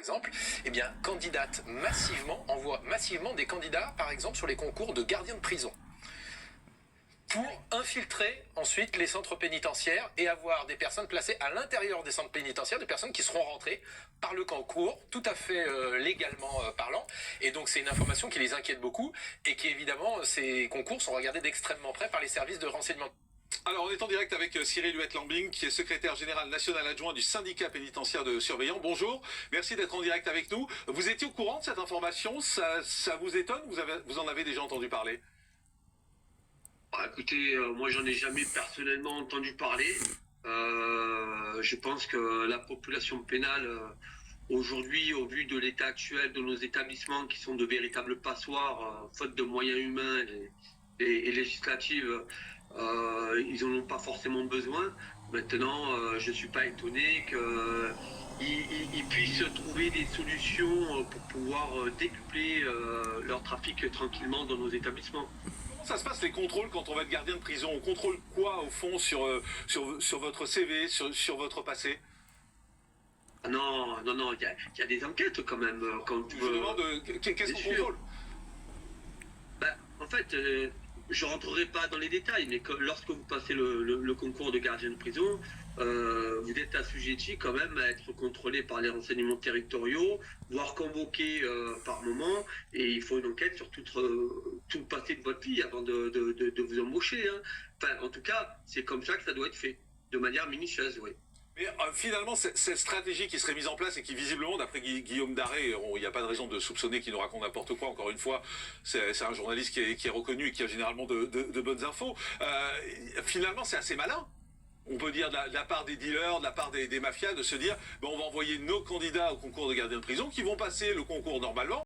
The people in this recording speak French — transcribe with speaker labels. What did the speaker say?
Speaker 1: exemple, eh bien, candidatent massivement, envoient massivement des candidats, par exemple, sur les concours de gardiens de prison, pour infiltrer ensuite les centres pénitentiaires et avoir des personnes placées à l'intérieur des centres pénitentiaires, des personnes qui seront rentrées par le concours, tout à fait légalement parlant. Et donc c'est une information qui les inquiète beaucoup et qui évidemment, ces concours sont regardés d'extrêmement près par les services de renseignement.
Speaker 2: Alors, on est en direct avec Cyril Huet-Lambing, qui est secrétaire général national adjoint du syndicat pénitentiaire de surveillants. Bonjour, merci d'être en direct avec nous. Vous étiez au courant de cette information? Ça vous étonne? Vous en avez déjà entendu parler?
Speaker 3: Écoutez, moi j'en ai jamais personnellement entendu parler. Je pense que la population pénale, aujourd'hui, au vu de l'état actuel de nos établissements, qui sont de véritables passoires, faute de moyens humains et législatifs, ils n'en ont pas forcément besoin. Maintenant, je ne suis pas étonné qu'ils puissent trouver des solutions pour pouvoir décupler leur trafic tranquillement dans nos établissements.
Speaker 2: Comment ça se passe les contrôles quand on va être gardien de prison? On contrôle quoi au fond sur votre CV, sur votre passé?
Speaker 3: Non, il y a des enquêtes quand même. Quand
Speaker 2: Je vous demande qu'est-ce qu'on contrôle?
Speaker 3: En fait, je rentrerai pas dans les détails, mais lorsque vous passez le concours de gardien de prison, vous êtes assujetti quand même à être contrôlé par les renseignements territoriaux, voire convoqué par moment, et il faut une enquête sur tout le passé de votre vie avant de vous embaucher. Hein. Enfin, en tout cas, c'est comme ça que ça doit être fait, de manière minutieuse, oui.
Speaker 2: Mais finalement, cette stratégie qui serait mise en place et qui visiblement, d'après Guillaume Daré, il n'y a pas de raison de soupçonner qu'il nous raconte n'importe quoi, encore une fois, c'est un journaliste qui est reconnu et qui a généralement de bonnes infos. Finalement, c'est assez malin. On peut dire de la part des dealers, de la part des mafias, de se dire, on va envoyer nos candidats au concours de gardien de prison qui vont passer le concours normalement.